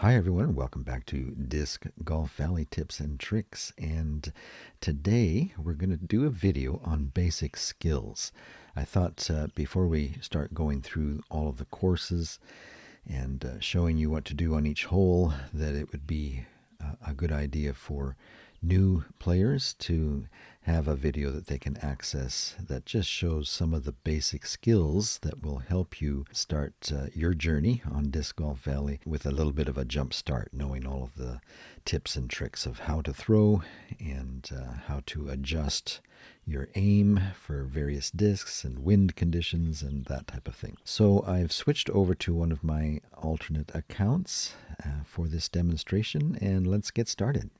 Hi everyone, welcome back to Disc Golf Valley Tips and Tricks. And today we're going to do a video on basic skills. I thought before we start going through all of the courses and showing you what to do on each hole, that it would be a good idea for new players to have a video that they can access that just shows some of the basic skills that will help you start your journey on Disc Golf Valley with a little bit of a jump start, knowing all of the tips and tricks of how to throw and how to adjust your aim for various discs and wind conditions and that type of thing. So I've switched over to one of my alternate accounts for this demonstration, and let's get started.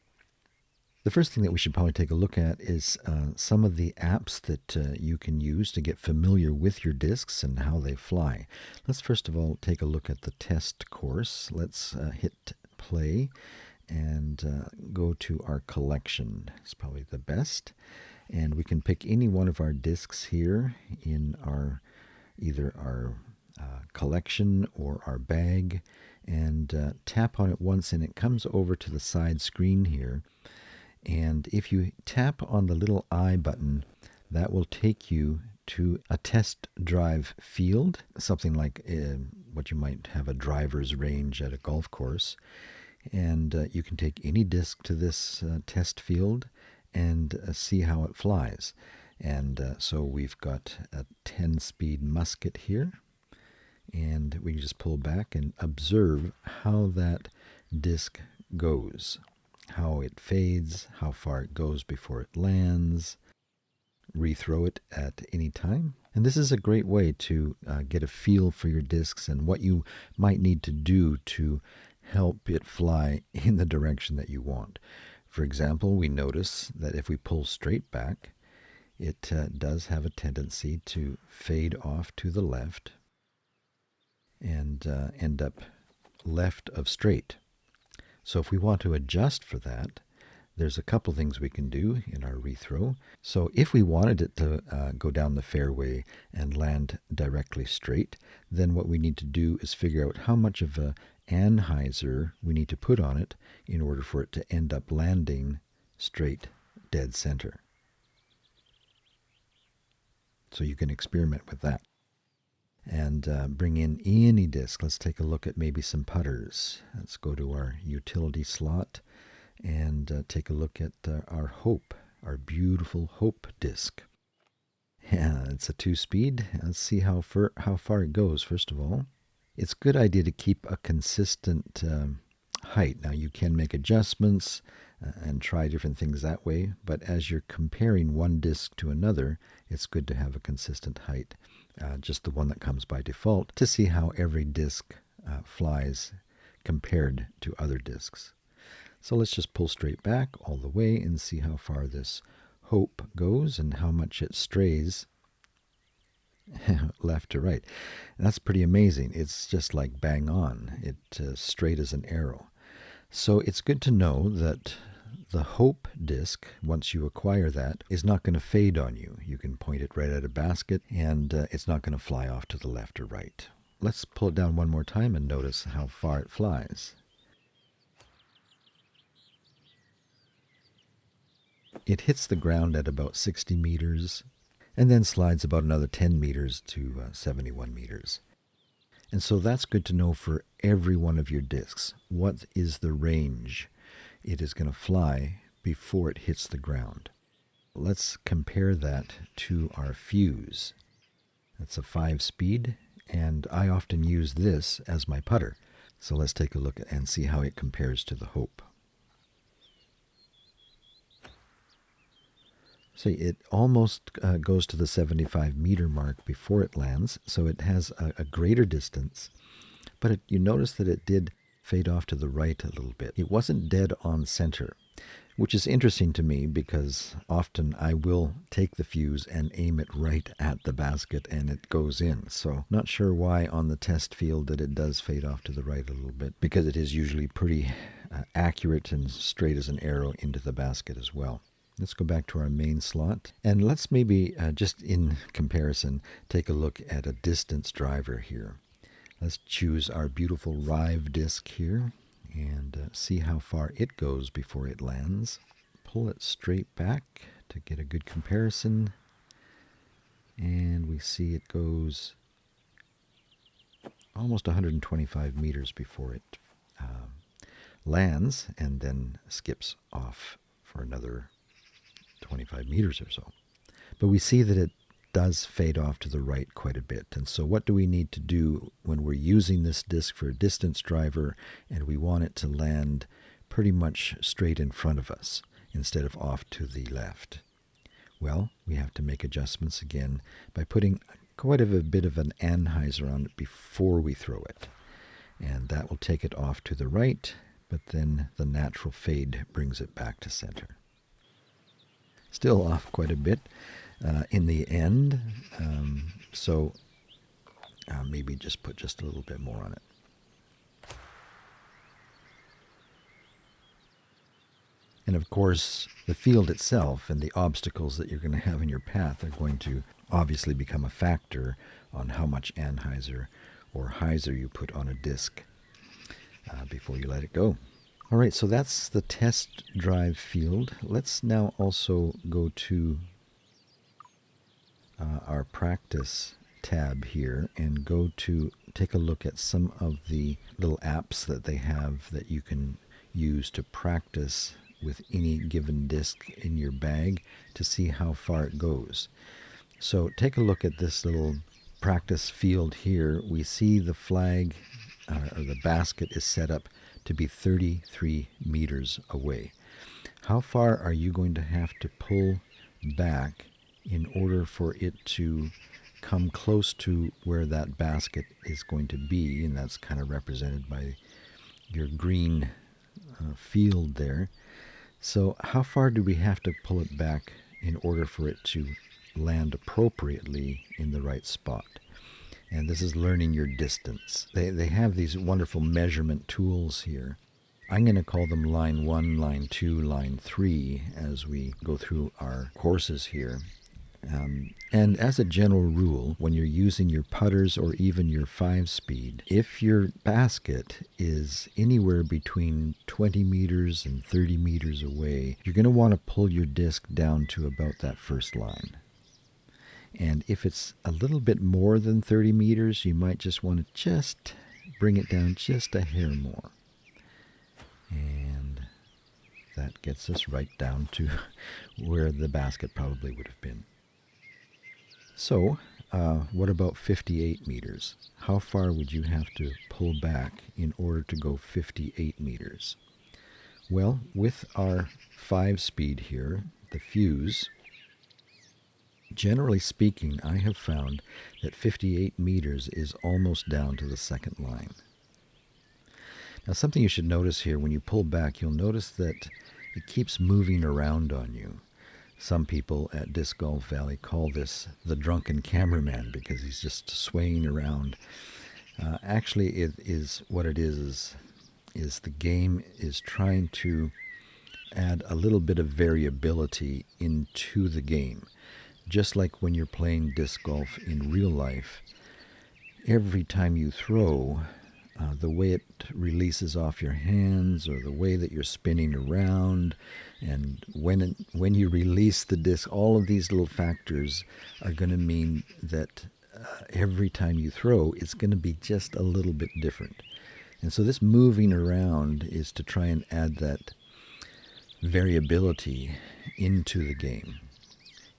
The first thing that we should probably take a look at is some of the apps that you can use to get familiar with your discs and how they fly. Let's first of all take a look at the test course. Let's hit play and go to our collection. It's probably the best. And we can pick any one of our discs here in our either our collection or our bag and tap on it once, and it comes over to the side screen here. And if you tap on the little I button, that will take you to a test drive field, something like what you might have a driver's range at a golf course. And you can take any disc to this test field and see how it flies. And so we've got a 10-speed musket here, and we can just pull back and observe how that disc goes, how it fades, how far it goes before it lands, rethrow it at any time. And this is a great way to get a feel for your discs and what you might need to do to help it fly in the direction that you want. For example, we notice that if we pull straight back, it does have a tendency to fade off to the left and end up left of straight. So if we want to adjust for that, there's a couple things we can do in our rethrow. So if we wanted it to go down the fairway and land directly straight, then what we need to do is figure out how much of a anhyzer we need to put on it in order for it to end up landing straight dead center. So you can experiment with that. And bring in any disc. Let's take a look at maybe some putters. Let's go to our utility slot and take a look at our Hope, our beautiful Hope disc. Yeah, it's a 2-speed. Let's see how far it goes, first of all. It's a good idea to keep a consistent height. Now, you can make adjustments and try different things that way, but as you're comparing one disc to another, it's good to have a consistent height. Just the one that comes by default, to see how every disc flies compared to other discs. So let's just pull straight back all the way and see how far this Hope goes and how much it strays left to right. And that's pretty amazing. It's just like bang on. It's straight as an arrow. So it's good to know that the Hope disc, once you acquire that, is not going to fade on you. You can point it right at a basket, and it's not going to fly off to the left or right. Let's pull it down one more time and notice how far it flies. It hits the ground at about 60 meters, and then slides about another 10 meters to 71 meters. And so that's good to know for every one of your discs. What is the range it is going to fly before it hits the ground? Let's compare that to our Fuse. That's a 5-speed, and I often use this as my putter. So let's take a look and see how it compares to the Hope. See, it almost goes to the 75-meter mark before it lands, so it has a greater distance. But you notice that it did fade off to the right a little bit. It wasn't dead on center, which is interesting to me because often I will take the Fuse and aim it right at the basket and it goes in. So not sure why on the test field that it does fade off to the right a little bit, because it is usually pretty accurate and straight as an arrow into the basket as well. Let's go back to our main slot, and let's maybe, just in comparison, take a look at a distance driver here. Let's choose our beautiful Rive disc here, and see how far it goes before it lands. Pull it straight back to get a good comparison, and we see it goes almost 125 meters before it lands, and then skips off for another 25 meters or so. But we see that it does fade off to the right quite a bit. And so what do we need to do when we're using this disc for a distance driver and we want it to land pretty much straight in front of us instead of off to the left? Well, we have to make adjustments again by putting quite a bit of an anhyzer on it before we throw it. And that will take it off to the right, but then the natural fade brings it back to center. Still off quite a bit in the end, so maybe just put just a little bit more on it. And of course, the field itself and the obstacles that you're going to have in your path are going to obviously become a factor on how much anhyzer or hyzer you put on a disc before you let it go. All right, so that's the test drive field. Let's now also go to our practice tab here and go to take a look at some of the little apps that they have that you can use to practice with any given disc in your bag to see how far it goes. So take a look at this little practice field here. We see the flag or the basket is set up to be 33 meters away. How far are you going to have to pull back in order for it to come close to where that basket is going to be? And that's kind of represented by your green field there. So how far do we have to pull it back in order for it to land appropriately in the right spot? And this is learning your distance. They have these wonderful measurement tools here. I'm going to call them line 1, line 2, line 3 as we go through our courses here. And as a general rule, when you're using your putters or even your 5-speed, if your basket is anywhere between 20 meters and 30 meters away, you're going to want to pull your disc down to about that first line. And if it's a little bit more than 30 meters, you might just want to just bring it down just a hair more. And that gets us right down to where the basket probably would have been. So, what about 58 meters? How far would you have to pull back in order to go 58 meters? Well, with our 5-speed here, the fuse, generally speaking, I have found that 58 meters is almost down to the second line. Now, something you should notice here, when you pull back, you'll notice that it keeps moving around on you. Some people at Disc Golf Valley call this the drunken cameraman because he's just swaying around. Actually, it is what it is the game is trying to add a little bit of variability into the game. Just like when you're playing disc golf in real life, every time you throw, the way it releases off your hands or the way that you're spinning around, and when you release the disc, all of these little factors are going to mean that every time you throw, it's going to be just a little bit different. And so this moving around is to try and add that variability into the game.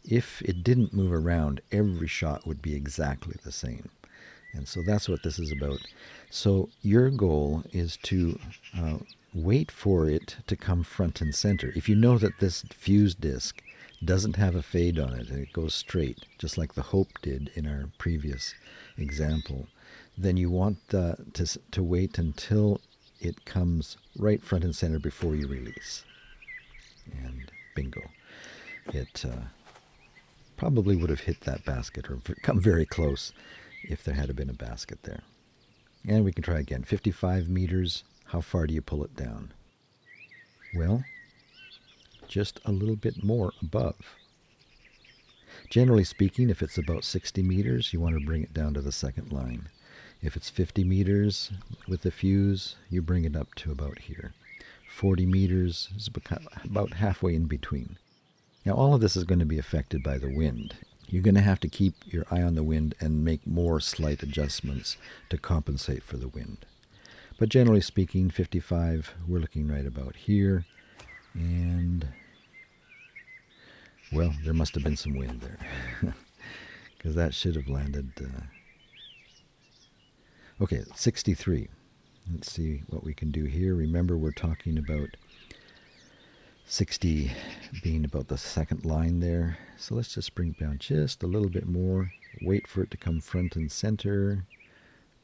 If it didn't move around, every shot would be exactly the same. And so that's what this is about. So your goal is to wait for it to come front and center. If you know that this fuse disc doesn't have a fade on it and it goes straight, just like the Hope did in our previous example, then you want to wait until it comes right front and center before you release. And bingo. It probably would have hit that basket or come very close if there had been a basket there. And we can try again. 55 meters. How far do you pull it down? Well, just a little bit more above. Generally speaking, if it's about 60 meters, you want to bring it down to the second line. If it's 50 meters with the fuse, you bring it up to about here. 40 meters is about halfway in between. Now all of this is going to be affected by the wind. You're going to have to keep your eye on the wind and make more slight adjustments to compensate for the wind. But generally speaking, 55, we're looking right about here. And, well, there must have been some wind there, because that should have landed. Okay, 63. Let's see what we can do here. Remember, we're talking about 60 being about the second line there. So let's just bring it down just a little bit more. Wait for it to come front and center.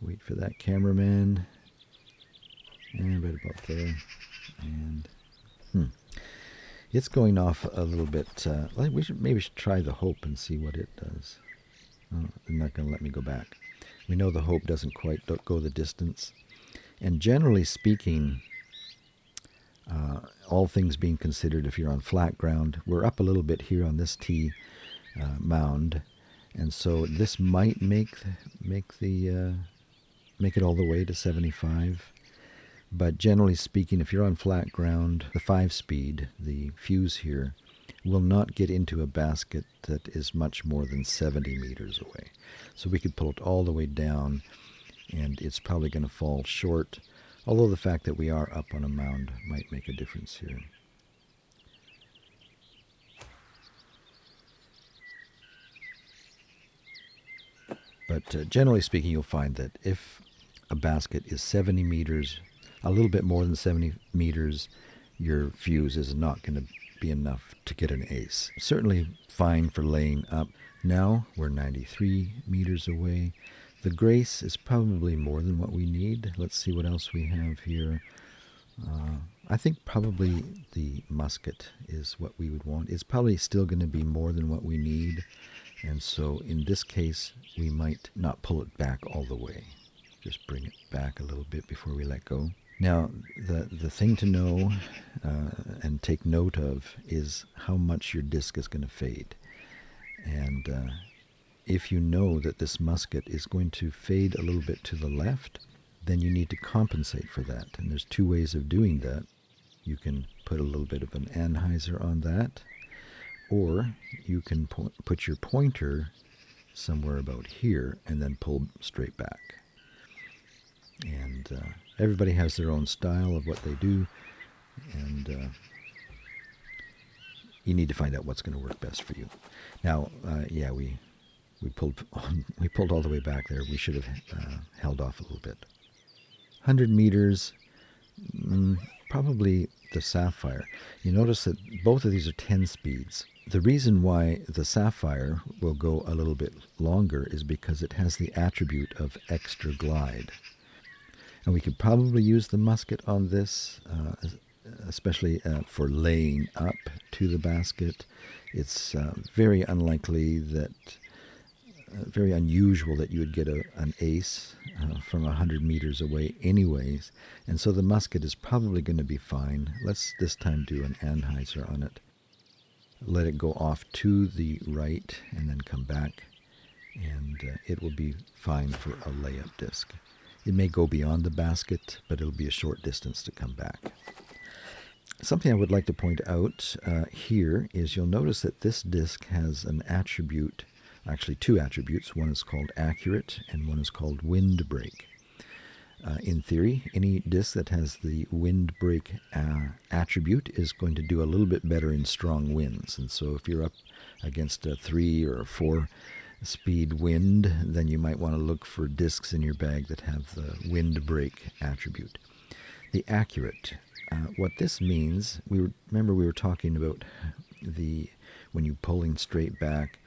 Wait for that cameraman. And right about there. And it's going off a little bit. We should try the Hope and see what it does. Oh, they're not going to let me go back. We know the Hope doesn't quite go the distance. And generally speaking, all things being considered, if you're on flat ground, we're up a little bit here on this T mound, and so this might make it all the way to 75. But generally speaking, if you're on flat ground, the 5-speed, the fuse here, will not get into a basket that is much more than 70 meters away. So we could pull it all the way down, and it's probably going to fall short, although the fact that we are up on a mound might make a difference here. But generally speaking, you'll find that if a basket is 70 meters, a little bit more than 70 meters, your fuse is not going to be enough to get an ace. Certainly fine for laying up. Now we're 93 meters away. The Grace is probably more than what we need. Let's see what else we have here. I think probably the Musket is what we would want. It's probably still going to be more than what we need. And so in this case, we might not pull it back all the way. Just bring it back a little bit before we let go. Now, the thing to know and take note of is how much your disc is going to fade. And if you know that this Musket is going to fade a little bit to the left, then you need to compensate for that. And there's two ways of doing that. You can put a little bit of an anhyzer on that, or you can put your pointer somewhere about here and then pull straight back. And everybody has their own style of what they do, and you need to find out what's going to work best for you. Now, we pulled all the way back there. We should have held off a little bit. 100 meters, probably the Sapphire. You notice that both of these are 10 speeds. The reason why the Sapphire will go a little bit longer is because it has the attribute of extra glide. And we could probably use the Musket on this, especially for laying up to the basket. It's very unlikely that, very unusual that you would get an ace from 100 meters away anyways. And so the Musket is probably going to be fine. Let's this time do an anhyzer on it. Let it go off to the right and then come back, and it will be fine for a layup disc. It may go beyond the basket, but it'll be a short distance to come back. Something I would like to point out here is you'll notice that this disc has an attribute, actually two attributes. One is called accurate and one is called wind break. In theory, any disc that has the wind break attribute is going to do a little bit better in strong winds. And so if you're up against a 3 or a 4 speed wind, then you might want to look for discs in your bag that have the wind break attribute. The accurate, what this means, remember we were talking about when you're pulling straight back,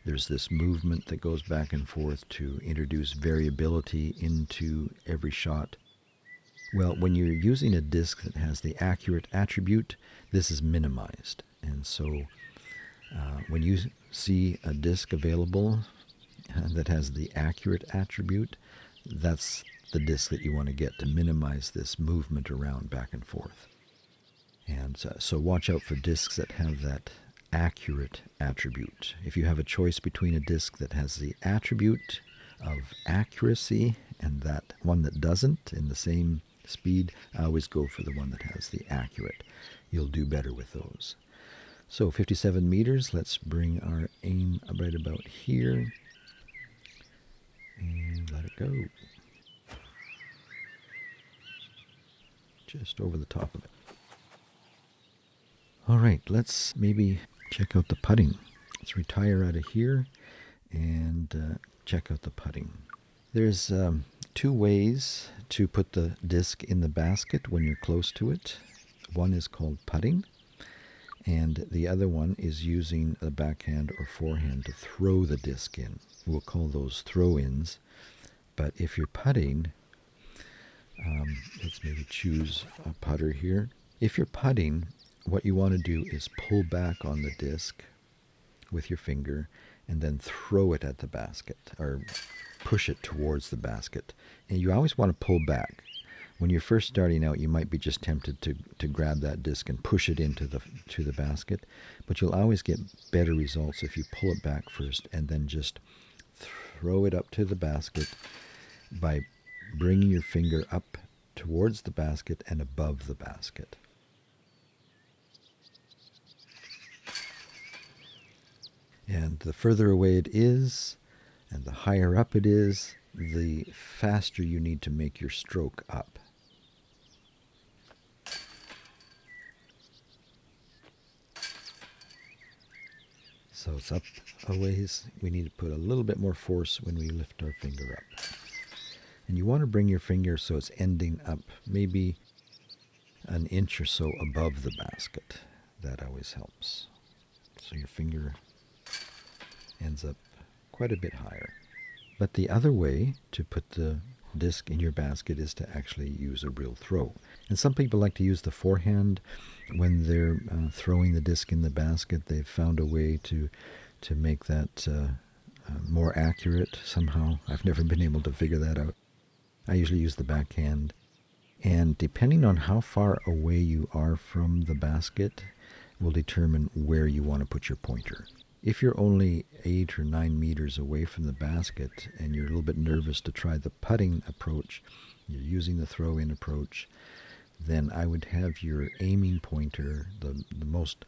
there's this movement that goes back and forth to introduce variability into every shot. Well, when you're using a disc that has the accurate attribute, this is minimized. And so when you see a disc available that has the accurate attribute, that's the disc that you want to get to minimize this movement around back and forth. And so watch out for discs that have that accurate attribute. If you have a choice between a disc that has the attribute of accuracy and that one that doesn't in the same speed, I always go for the one that has the accurate. You'll do better with those. So 57 meters, let's bring our aim right about here and let it go. Just over the top of it. All right, let's maybe check out the putting. Let's retire out of here and check out the putting. There's two ways to put the disc in the basket when you're close to it. One is called putting, and the other one is using a backhand or forehand to throw the disc in. We'll call those throw-ins. But if you're putting, let's maybe choose a putter here. If you're putting, what you want to do is pull back on the disc with your finger and then throw it at the basket or push it towards the basket. And you always want to pull back. When you're first starting out, you might be just tempted to grab that disc and push it into the basket, but you'll always get better results if you pull it back first and then just throw it up to the basket by bringing your finger up towards the basket and above the basket. And the further away it is, and the higher up it is, the faster you need to make your stroke up. So it's up a ways. We need to put a little bit more force when we lift our finger up. And you want to bring your finger so it's ending up maybe an inch or so above the basket. That always helps. So your finger ends up quite a bit higher. But the other way to put the disc in your basket is to actually use a real throw. And some people like to use the forehand when they're throwing the disc in the basket. They've found a way to make that more accurate somehow. I've never been able to figure that out. I usually use the backhand. And depending on how far away you are from the basket will determine where you want to put your pointer. If you're only 8 or 9 meters away from the basket and you're a little bit nervous to try the putting approach, you're using the throw-in approach, then I would have your aiming pointer, the most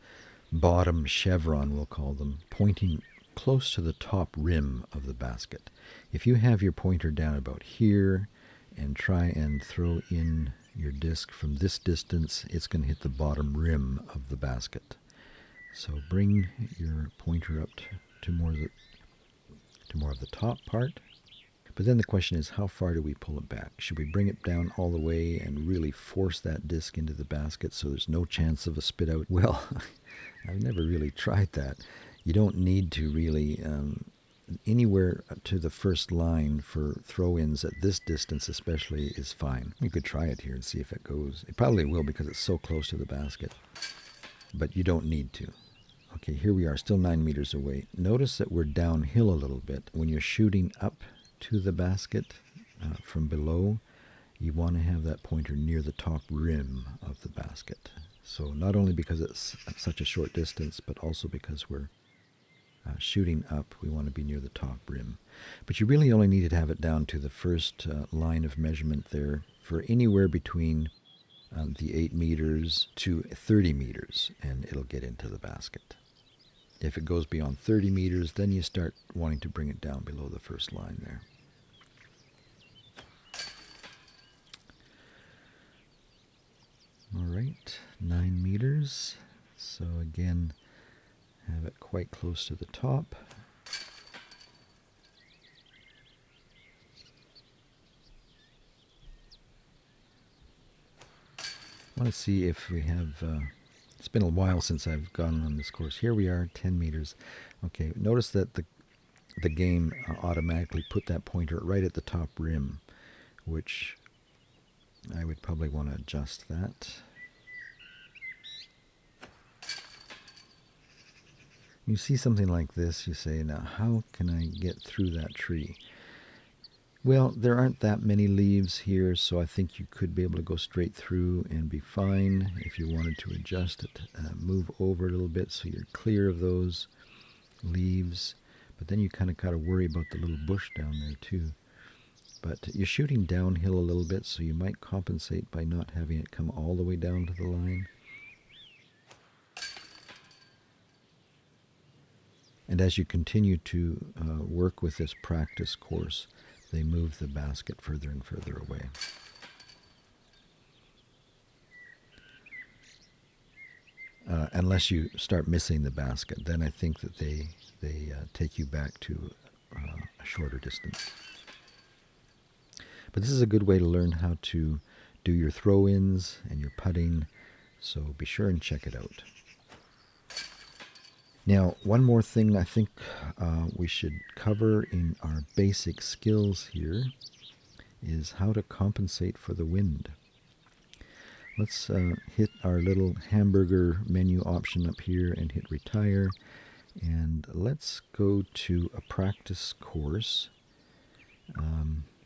bottom chevron we'll call them, pointing close to the top rim of the basket. If you have your pointer down about here and try and throw in your disc from this distance, it's going to hit the bottom rim of the basket. So bring your pointer up to more of the top part. But then the question is, how far do we pull it back? Should we bring it down all the way and really force that disc into the basket so there's no chance of a spit out? Well, I've never really tried that. You don't need to really anywhere to the first line for throw-ins at this distance especially is fine. You could try it here and see if it goes. It probably will because it's so close to the basket. But you don't need to. Okay, here we are, still 9 meters away. Notice that we're downhill a little bit. When you're shooting up to the basket from below, you want to have that pointer near the top rim of the basket. So not only because it's such a short distance, but also because we're shooting up, we want to be near the top rim. But you really only need to have it down to the first line of measurement there for anywhere between the 8 meters to 30 meters, and it'll get into the basket. If it goes beyond 30 meters, then you start wanting to bring it down below the first line there. All right, 9 meters. So again, have it quite close to the top. I want to see if we have, it's been a while since I've gone on this course. Here we are, 10 meters. Okay, notice that the game automatically put that pointer right at the top rim, which I would probably want to adjust that. You see something like this, you say, now how can I get through that tree? Well, there aren't that many leaves here, so I think you could be able to go straight through and be fine. If you wanted to adjust it, move over a little bit so you're clear of those leaves. But then you kind of got to worry about the little bush down there too. But you're shooting downhill a little bit, so you might compensate by not having it come all the way down to the line. And as you continue to work with this practice course, they move the basket further and further away. Unless you start missing the basket, then I think that they take you back to a shorter distance. But this is a good way to learn how to do your throw-ins and your putting, so be sure and check it out. Now, one more thing I think we should cover in our basic skills here is how to compensate for the wind. Let's hit our little hamburger menu option up here and hit retire. And let's go to a practice course.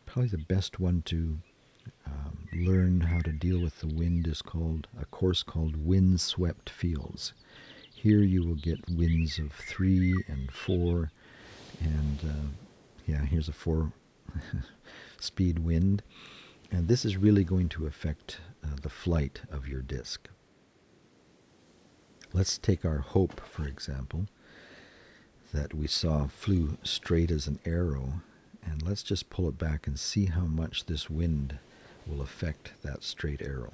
Probably the best one to learn how to deal with the wind is called a course called Windswept Fields. Here you will get winds of 3 and 4, and here's a 4 speed wind. And this is really going to affect the flight of your disc. Let's take our Hope, for example, that we saw flew straight as an arrow, and let's just pull it back and see how much this wind will affect that straight arrow.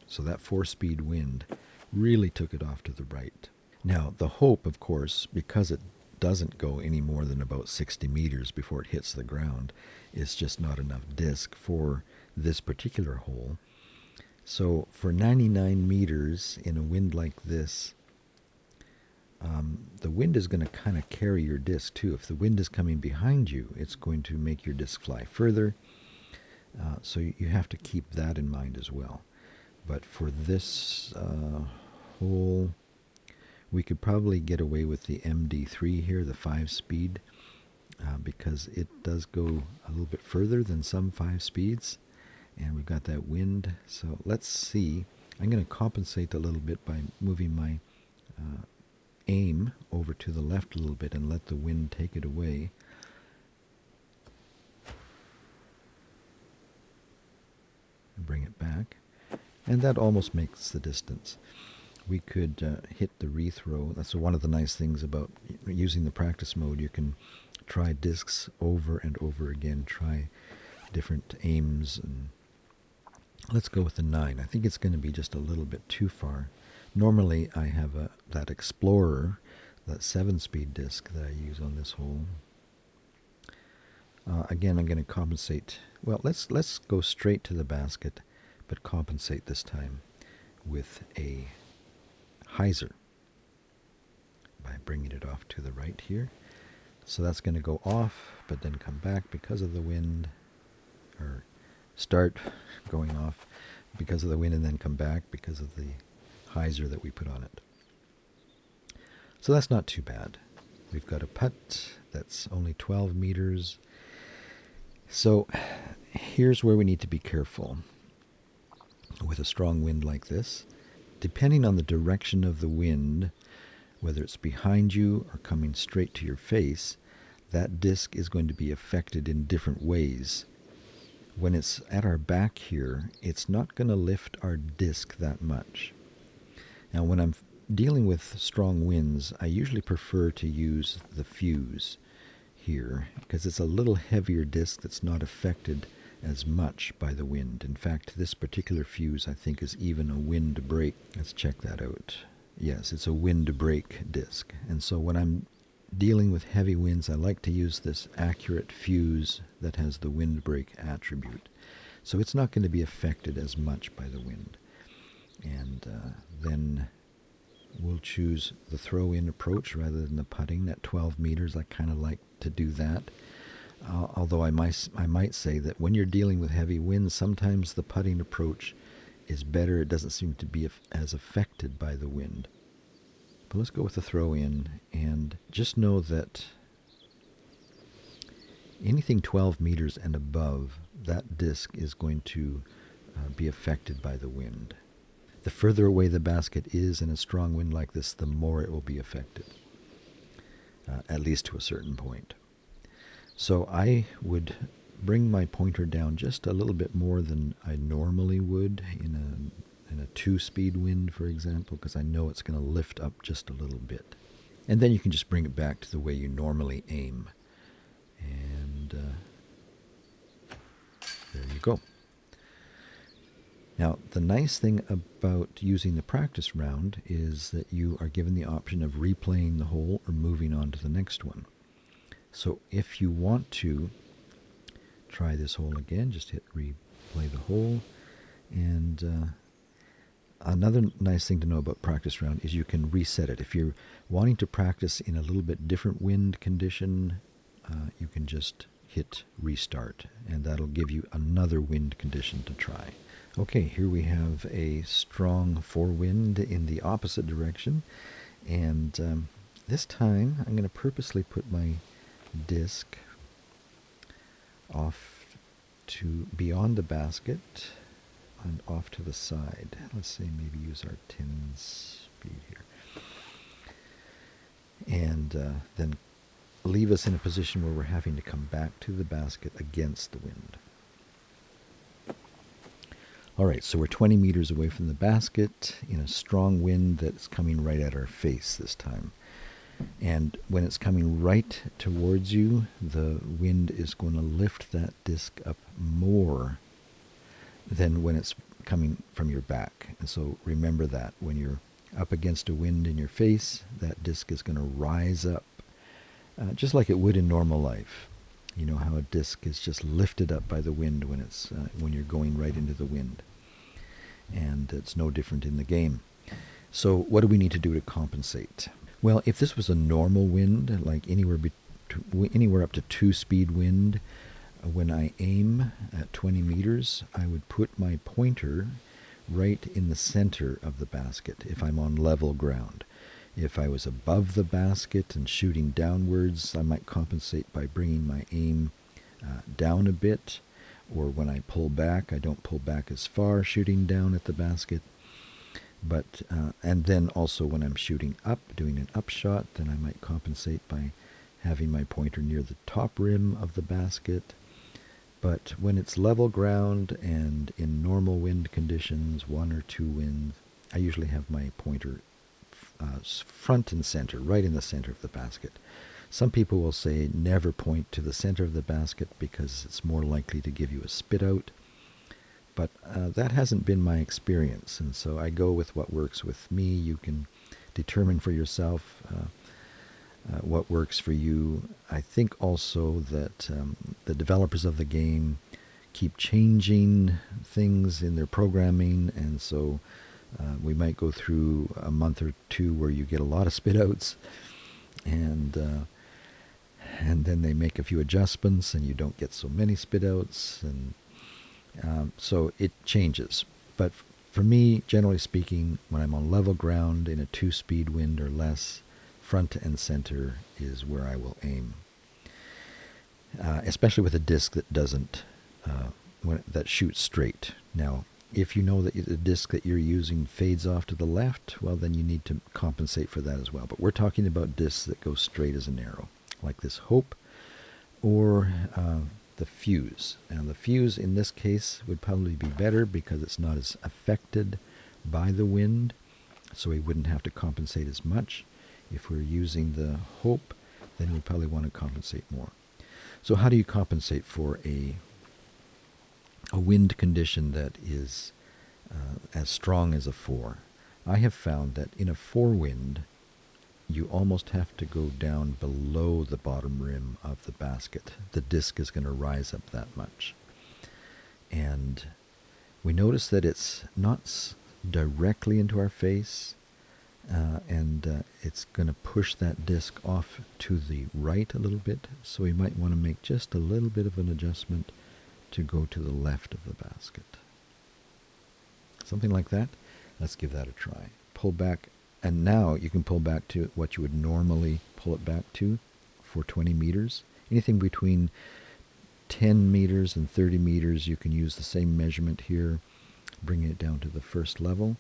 So that 4-speed wind really took it off to the right. Now, the Hope, of course, because it doesn't go any more than about 60 meters before it hits the ground, is just not enough disc for this particular hole. So for 99 meters in a wind like this, the wind is going to kind of carry your disc too. If the wind is coming behind you, it's going to make your disc fly further. So you have to keep that in mind as well. But for this hole, we could probably get away with the MD3 here, the 5-speed, because it does go a little bit further than some 5 speeds, and we've got that wind. So let's see. I'm going to compensate a little bit by moving my aim over to the left a little bit and let the wind take it away. Bring it back, and that almost makes the distance. We could hit the rethrow. That's one of the nice things about using the practice mode. You can try discs over and over again, try different aims. And let's go with the 9. I think it's going to be just a little bit too far. Normally I have that Explorer, that 7-speed disc that I use on this hole. Again, I'm going to compensate. Well, let's go straight to the basket, but compensate this time with a hyzer by bringing it off to the right here. So that's going to go off, but then come back because of the wind, or start going off because of the wind and then come back because of the hyzer that we put on it. So that's not too bad. We've got a putt that's only 12 meters. So here's where we need to be careful with a strong wind like this. Depending on the direction of the wind, whether it's behind you or coming straight to your face, that disc is going to be affected in different ways. When it's at our back here, it's not going to lift our disc that much. Now, when I'm dealing with strong winds, I usually prefer to use the fuse here because it's a little heavier disc that's not affected as much by the wind. In fact, this particular fuse I think is even a wind break. Let's check that out. Yes, it's a wind break disc. And so when I'm dealing with heavy winds, I like to use this accurate fuse that has the wind break attribute. So it's not going to be affected as much by the wind. And then we'll choose the throw-in approach rather than the putting at 12 meters. I kind of like to do that. Although I might say that when you're dealing with heavy winds, sometimes the putting approach is better. It doesn't seem to be as affected by the wind. But let's go with the throw-in, and just know that anything 12 meters and above, that disc is going to be affected by the wind. The further away the basket is in a strong wind like this, the more it will be affected, at least to a certain point. So I would bring my pointer down just a little bit more than I normally would in a 2-speed wind, for example, because I know it's going to lift up just a little bit. And then you can just bring it back to the way you normally aim. And there you go. Now, the nice thing about using the practice round is that you are given the option of replaying the hole or moving on to the next one. So if you want to try this hole again, just hit replay the hole. And another nice thing to know about practice round is you can reset it. If you're wanting to practice in a little bit different wind condition, you can just hit restart, and that'll give you another wind condition to try. Okay, here we have a strong forewind in the opposite direction, and this time I'm going to purposely put my disc off to beyond the basket and off to the side. Let's say maybe use our 10 speed here. And then leave us in a position where we're having to come back to the basket against the wind. Alright, so we're 20 meters away from the basket in a strong wind that's coming right at our face this time. And when it's coming right towards you, the wind is going to lift that disc up more than when it's coming from your back. And so remember that when you're up against a wind in your face, that disc is going to rise up, just like it would in normal life. You know how a disc is just lifted up by the wind when it's when you're going right into the wind. And it's no different in the game. So what do we need to do to compensate? Well, if this was a normal wind, like anywhere up to 2-speed wind, when I aim at 20 meters, I would put my pointer right in the center of the basket if I'm on level ground. If I was above the basket and shooting downwards, I might compensate by bringing my aim down a bit. Or when I pull back, I don't pull back as far shooting down at the basket. But and then also when I'm shooting up, doing an upshot, then I might compensate by having my pointer near the top rim of the basket. But when it's level ground and in normal wind conditions, 1 or 2 winds, I usually have my pointer front and center, right in the center of the basket. Some people will say never point to the center of the basket because it's more likely to give you a spit out. But that hasn't been my experience, and so I go with what works with me. You can determine for yourself what works for you. I think also that the developers of the game keep changing things in their programming, and so we might go through a month or 2 where you get a lot of spit outs, and then they make a few adjustments and you don't get so many spit outs, and so it changes. But for me, generally speaking, when I'm on level ground in a 2-speed wind or less, front and center is where I will aim. Especially with a disc that doesn't, that shoots straight. Now, if you know that the disc that you're using fades off to the left, well, then you need to compensate for that as well. But we're talking about discs that go straight as an arrow, like this Hope or the Fuse. Now, the Fuse in this case would probably be better because it's not as affected by the wind, so we wouldn't have to compensate as much. If we're using the Hope, then we probably want to compensate more. So how do you compensate for a wind condition that is as strong as a 4? I have found that in a 4 wind, you almost have to go down below the bottom rim of the basket. The disc is going to rise up that much. And we notice that it's not directly into our face, and it's going to push that disc off to the right a little bit, so we might want to make just a little bit of an adjustment to go to the left of the basket. Something like that. Let's give that a try. Pull back, and now you can pull back to what you would normally pull it back to for 20 meters. Anything between 10 meters and 30 meters, you can use the same measurement here, bringing it down to the first level.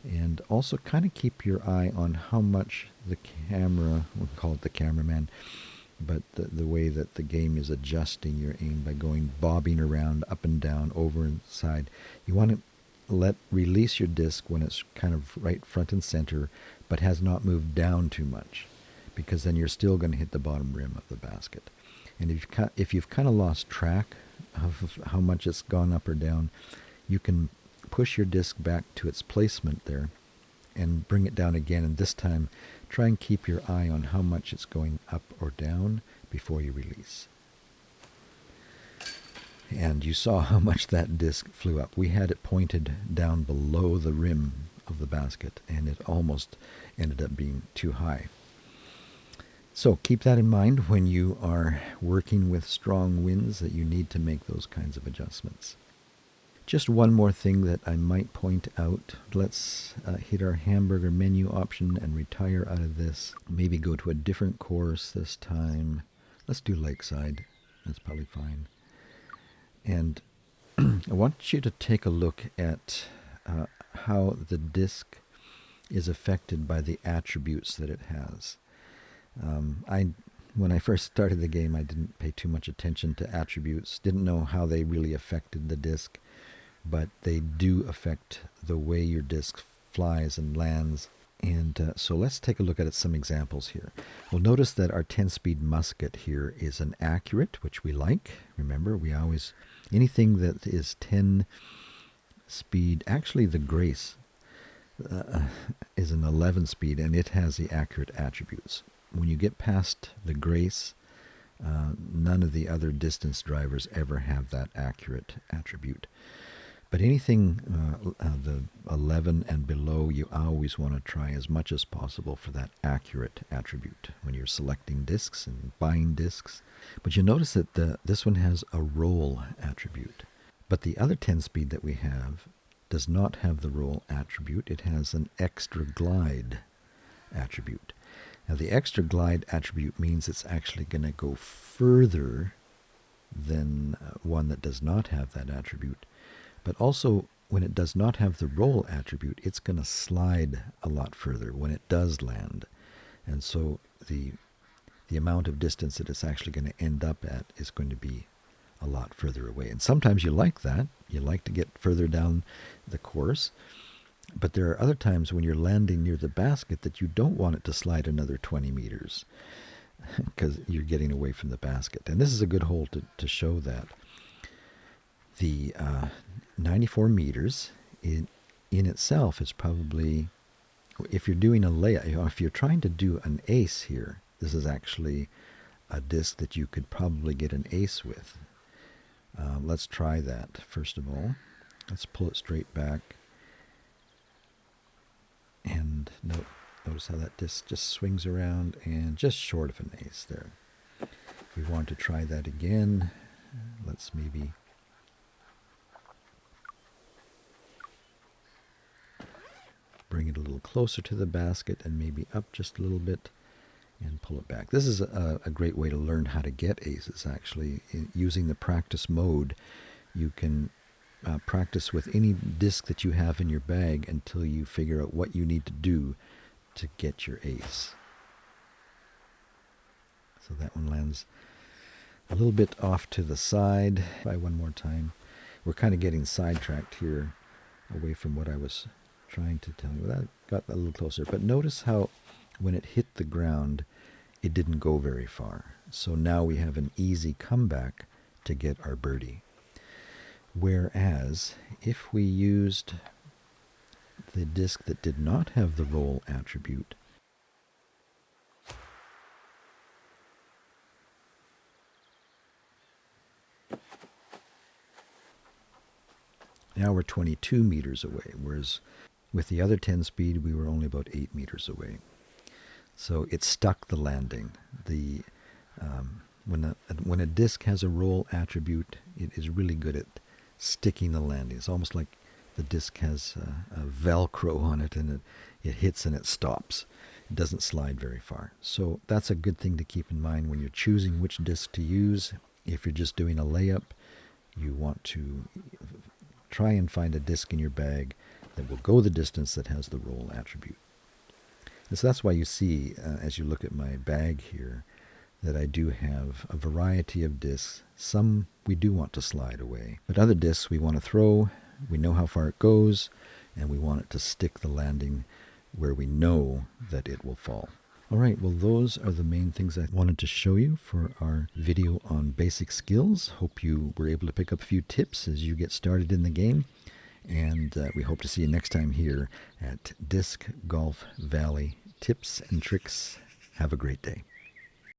And also kind of keep your eye on how much the camera, we'll call it the cameraman, but the way that the game is adjusting your aim by going bobbing around up and down, over and side. You want to release your disc when it's kind of right front and center, but has not moved down too much, because then you're still going to hit the bottom rim of the basket. And if you've kind of lost track of how much it's gone up or down, you can push your disc back to its placement there and bring it down again, and this time try and keep your eye on how much it's going up or down before you release. And you saw how much that disc flew up. We had it pointed down below the rim of the basket, and it almost ended up being too high. So keep that in mind when you are working with strong winds, that you need to make those kinds of adjustments. Just one more thing that I might point out. Let's hit our hamburger menu option and retire out of this. Maybe go to a different course this time. Let's do Lakeside. That's probably fine. And I want you to take a look at how the disc is affected by the attributes that it has. When I first started the game, I didn't pay too much attention to attributes, didn't know how they really affected the disc, but they do affect the way your disc flies and lands. And so let's take a look at some examples here. We'll notice that our 10-speed musket here is an accurate, which we like. Remember, we always, anything that is 10 speed, actually the Grace is an 11 speed, and it has the accurate attributes. When you get past the Grace, none of the other distance drivers ever have that accurate attribute. But anything the 11 and below, you always want to try as much as possible for that accurate attribute when you're selecting discs and buying discs. But you notice that this one has a roll attribute. But the other 10-speed that we have does not have the roll attribute. It has an extra glide attribute. Now the extra glide attribute means it's actually going to go further than one that does not have that attribute. But also, when it does not have the roll attribute, it's going to slide a lot further when it does land. And so the amount of distance that it's actually going to end up at is going to be a lot further away. And sometimes you like that. You like to get further down the course. But there are other times when you're landing near the basket that you don't want it to slide another 20 meters because you're getting away from the basket. And this is a good hole to show that. The 94 meters in itself is probably, if you're doing a layup, if you're trying to do an ace here, this is actually a disc that you could probably get an ace with. Let's try that first of all. Let's pull it straight back. And notice how that disc just swings around and just short of an ace there. If we want to try that again, let's maybe bring it a little closer to the basket and maybe up just a little bit and pull it back. This is a great way to learn how to get aces, actually. Using the practice mode, you can practice with any disc that you have in your bag until you figure out what you need to do to get your ace. So that one lands a little bit off to the side. Try one more time. We're kind of getting sidetracked here away from what I was trying to tell you. That got a little closer. But notice how when it hit the ground, it didn't go very far. So now we have an easy comeback to get our birdie. Whereas if we used the disc that did not have the roll attribute, now we're 22 meters away, whereas with the other 10 speed we were only about 8 meters away. So it stuck the landing. When a disc has a roll attribute, it is really good at sticking the landing. It's almost like the disc has a Velcro on it, and it hits and it stops. It doesn't slide very far. So that's a good thing to keep in mind when you're choosing which disc to use. If you're just doing a layup, you want to try and find a disc in your bag that will go the distance that has the roll attribute. And so that's why you see, as you look at my bag here, that I do have a variety of discs. Some we do want to slide away, but other discs we want to throw. We know how far it goes, and we want it to stick the landing where we know that it will fall. All right, well, those are the main things I wanted to show you for our video on basic skills. Hope you were able to pick up a few tips as you get started in the game. And we hope to see you next time here at Disc Golf Valley Tips and Tricks. Have a great day.